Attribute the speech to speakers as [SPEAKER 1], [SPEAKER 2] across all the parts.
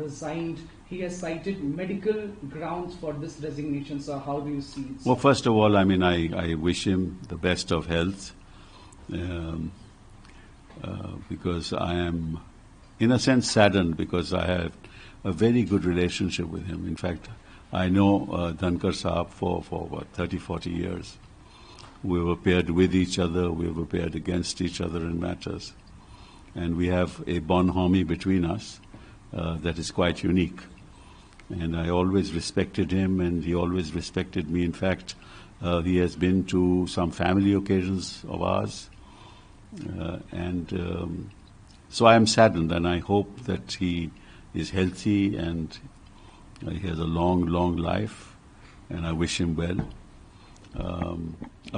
[SPEAKER 1] resigned. He has cited medical grounds for this resignation. So how do you see it?
[SPEAKER 2] Well, first of all, I mean, I wish him the best of health because I am, in a sense, saddened because I have a very good relationship with him. In fact, I know Dhankar Sahab for what, 30, 40 years. We were paired with each other, we were paired against each other in matters. And we have a bonhomie between us that is quite unique. And I always respected him and he always respected me. In fact, he has been to some family occasions of ours. So I am saddened and I hope that he is healthy and he has a long, long life and I wish him well.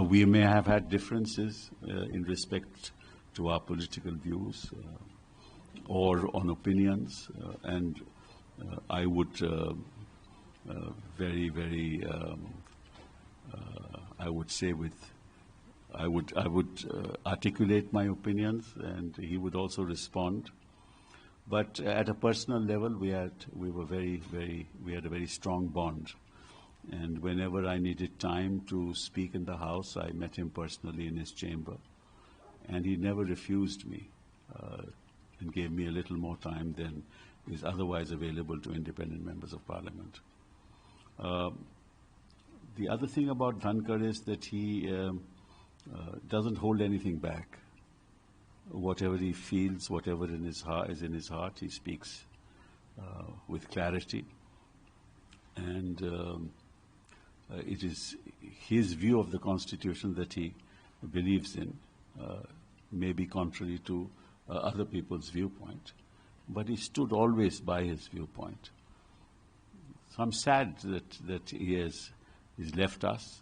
[SPEAKER 2] We may have had differences in respect to our political views or on opinions, and I would I would say I would articulate my opinions, and he would also respond. But at a personal level, we had a very strong bond. And whenever I needed time to speak in the House, I met him personally in his chamber. And he never refused me and gave me a little more time than is otherwise available to independent members of Parliament. The other thing about Dhankar is that he doesn't hold anything back. Whatever he feels, whatever is in his heart, he speaks with clarity. And it is his view of the Constitution that he believes in, may be contrary to other people's viewpoint, but he stood always by his viewpoint. So I'm sad that he's left us,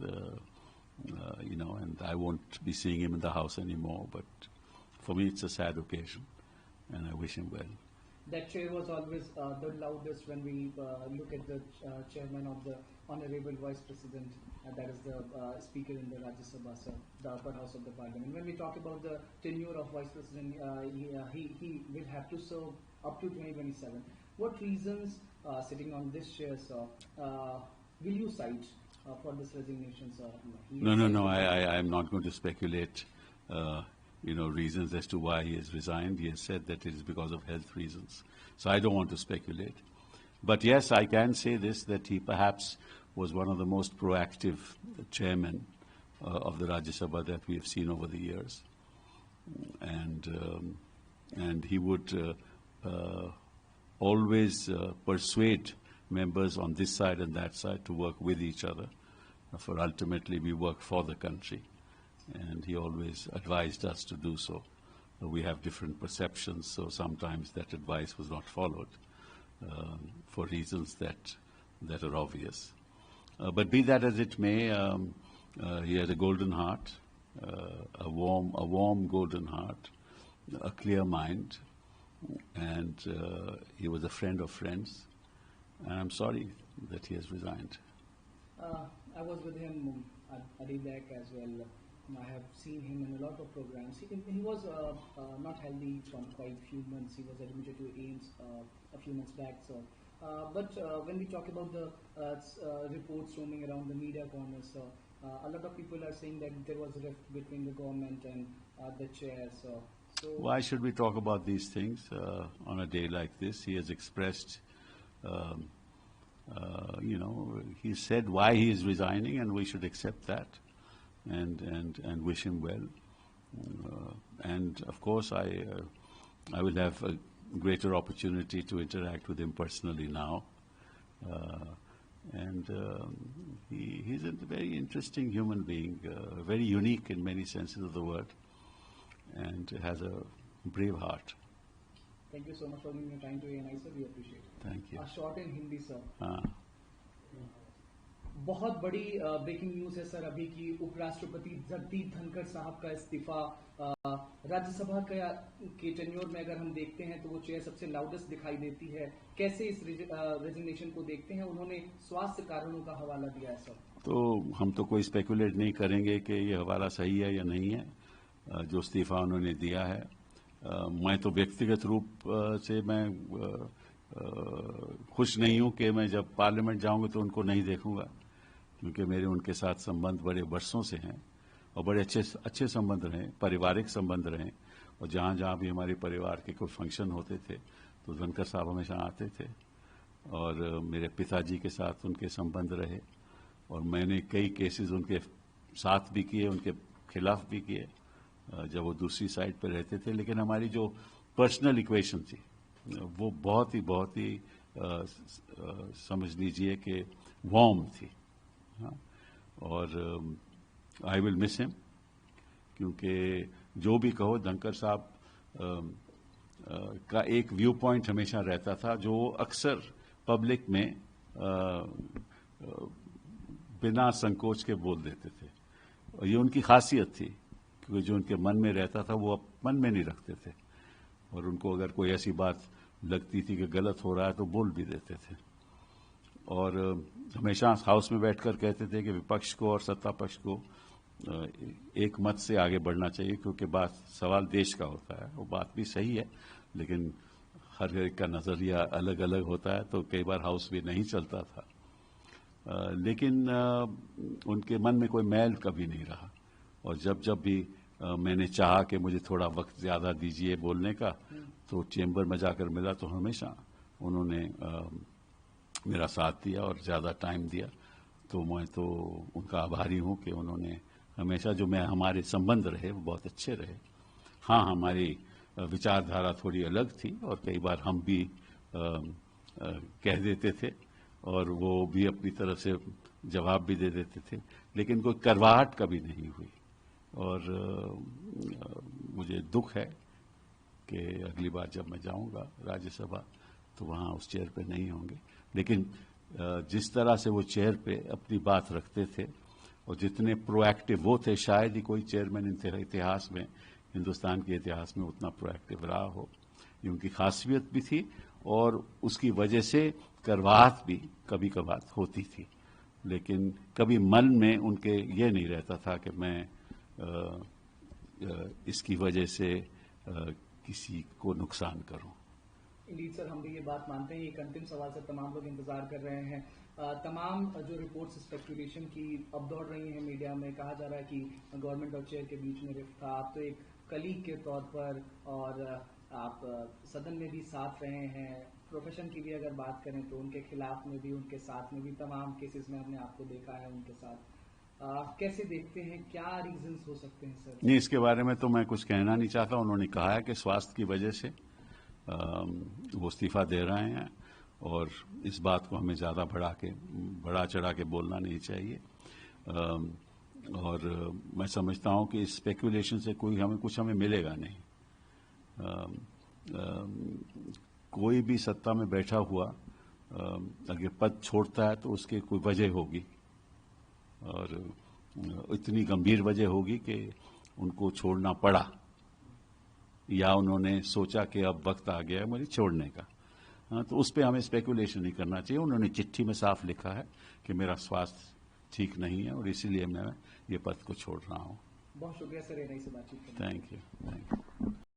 [SPEAKER 2] and I won't be seeing him in the House anymore, but for me it's a sad occasion, and I wish him well.
[SPEAKER 1] That chair was always the loudest when we look at the chairman of the Honorable Vice President, that is the Speaker in the Rajya Sabha, sir, the upper house of the Parliament. When we talk about the tenure of Vice President, he will have to serve up to 2027. What reasons, sitting on this chair, sir, will you cite for this resignation, sir?
[SPEAKER 2] No, I am not going to speculate reasons as to why he has resigned. He has said that it is because of health reasons. So I don't want to speculate. But yes, I can say this, that he perhaps was one of the most proactive chairmen of the Rajya Sabha that we have seen over the years. And he would always persuade members on this side and that side to work with each other, for ultimately we work for the country. And he always advised us to do so. We have different perceptions, so sometimes that advice was not followed for reasons that are obvious. But be that as it may, he had a golden heart, a warm golden heart, a clear mind, and he was a friend of friends. And I'm sorry that he has resigned.
[SPEAKER 1] I was with him at ADAC as well. I have seen him in a lot of programs. He was not healthy from quite a few months. He was admitted to AIIMS a few months back. So, but when we talk about the reports roaming around the media corners, a lot of people are saying that there was a rift between the government and the chair. So
[SPEAKER 2] why should we talk about these things on a day like this? He has expressed, he said why he is resigning, and we should accept that. And wish him well. And of course, I will have a greater opportunity to interact with him personally now. He's a very interesting human being, very unique in many senses of the word, and has a brave heart.
[SPEAKER 1] Thank you so much for giving your time to ANI, sir. We appreciate it.
[SPEAKER 2] Thank you.
[SPEAKER 1] A short in Hindi, sir. बहुत बड़ी breaking news है sir अभी की उपराष्ट्रपति जगदीप धनखड़ साहब का इस्तीफा। राज्यसभा के टेन्योर में अगर हम देखते हैं तो वो चेयर सबसे लाउडेस्ट दिखाई देती है। कैसे इस रेजिग्नेशन को देखते हैं? उन्होंने स्वास्थ्य कारणों का हवाला दिया है सर।
[SPEAKER 2] तो हम तो कोई स्पेकुलेट नहीं करेंगे कि ये हवाला सही है या नहीं है, जो इस्तीफा उन्होंने दिया है। मैं तो व्यक्तिगत रूप से मैं खुश नहीं हूं कि मैं जब पार्लियामेंट जाऊंगा तो उनको नहीं देखूंगा, क्योंकि मेरे उनके साथ संबंध बड़े वर्षों से हैं और बड़े अच्छे संबंध रहे, पारिवारिक संबंध रहे। और जहाँ जहाँ भी हमारे परिवार के कोई फंक्शन होते थे तो धनखड़ साहब हमेशा आते थे। और मेरे पिताजी के साथ उनके संबंध रहे और मैंने कई केसेस उनके साथ भी किए, उनके खिलाफ भी किए जब वो दूसरी साइड पर रहते थे। लेकिन हमारी जो पर्सनल इक्वेशन थी वो बहुत ही समझ लीजिए कि वार्म थी। हाँ, और आई विल मिस हिम, क्योंकि जो भी कहो धनखड़ साहब का एक व्यू पॉइंट हमेशा रहता था जो अक्सर पब्लिक में बिना संकोच के बोल देते थे। और ये उनकी खासियत थी, क्योंकि जो उनके मन में रहता था वो मन में नहीं रखते थे और उनको अगर कोई ऐसी बात लगती थी कि गलत हो रहा है तो बोल भी देते थे। और हमेशा हाउस में बैठकर कहते थे कि विपक्ष को और सत्ता पक्ष को एक मत से आगे बढ़ना चाहिए, क्योंकि सवाल देश का होता है। वो बात भी सही है, लेकिन हर एक का नज़रिया अलग अलग होता है, तो कई बार हाउस भी नहीं चलता था। लेकिन उनके मन में कोई मैल कभी नहीं रहा। और जब भी मैंने चाहा कि मुझे थोड़ा वक्त ज़्यादा दीजिए बोलने का, तो चेंबर में जाकर मिला तो हमेशा उन्होंने मेरा साथ दिया और ज़्यादा टाइम दिया। तो मैं तो उनका आभारी हूँ कि उन्होंने हमेशा जो हमारे संबंध रहे वो बहुत अच्छे रहे। हाँ, हमारी विचारधारा थोड़ी अलग थी और कई बार हम भी कह देते थे और वो भी अपनी तरफ से जवाब भी दे देते थे, लेकिन कोई करवाहट कभी नहीं हुई। और मुझे दुख है कि अगली बार जब मैं जाऊंगा राज्यसभा तो वहाँ उस चेयर पे नहीं होंगे। लेकिन जिस तरह से वो चेयर पे अपनी बात रखते थे और जितने प्रोएक्टिव वो थे, शायद ही कोई चेयरमैन इतिहास में, हिंदुस्तान के इतिहास में उतना प्रोएक्टिव रहा हो। ये उनकी खासियत भी थी और उसकी वजह से करवाहट भी कभी कभार होती थी, लेकिन कभी मन में उनके ये नहीं रहता था कि मैं इसकी वजह से किसी को नुकसान करूं।
[SPEAKER 1] इंडीड सर, हम भी ये बात मानते हैं। एक अंतिम सवाल से तमाम लोग इंतजार कर रहे हैं। तमाम जो रिपोर्ट्स स्पेकुलेशन की अब दौड़ रही हैं मीडिया में, कहा जा रहा है कि गवर्नमेंट और चेयर के बीच में रिफ्ट था। आप तो एक कलीग के तौर पर और आप सदन में भी साथ रहे हैं, प्रोफेशन की भी अगर बात करें तो उनके खिलाफ में भी उनके साथ में भी तमाम केसेस में हमने आपको देखा है उनके साथ। कैसे देखते हैं, क्या रीजंस हो सकते हैं सर?
[SPEAKER 2] नहीं, इसके बारे में तो मैं कुछ कहना नहीं चाहता। उन्होंने कहा है कि स्वास्थ्य की वजह से वो इस्तीफा दे रहे हैं और इस बात को हमें ज़्यादा बढ़ा चढ़ा के बोलना नहीं चाहिए। और मैं समझता हूँ कि इस स्पेकुलेशन से कुछ हमें मिलेगा नहीं। कोई भी सत्ता में बैठा हुआ अगर पद छोड़ता है तो उसकी कोई वजह होगी और इतनी गंभीर वजह होगी कि उनको छोड़ना पड़ा, या उन्होंने सोचा कि अब वक्त आ गया है मुझे छोड़ने का। तो उस पर हमें स्पेकुलेशन नहीं करना चाहिए। उन्होंने चिट्ठी में साफ लिखा है कि मेरा स्वास्थ्य ठीक नहीं है और इसीलिए मैं ये पद को छोड़ रहा हूँ।
[SPEAKER 1] बहुत शुक्रिया सर, से बातचीत करने।
[SPEAKER 2] Thank you.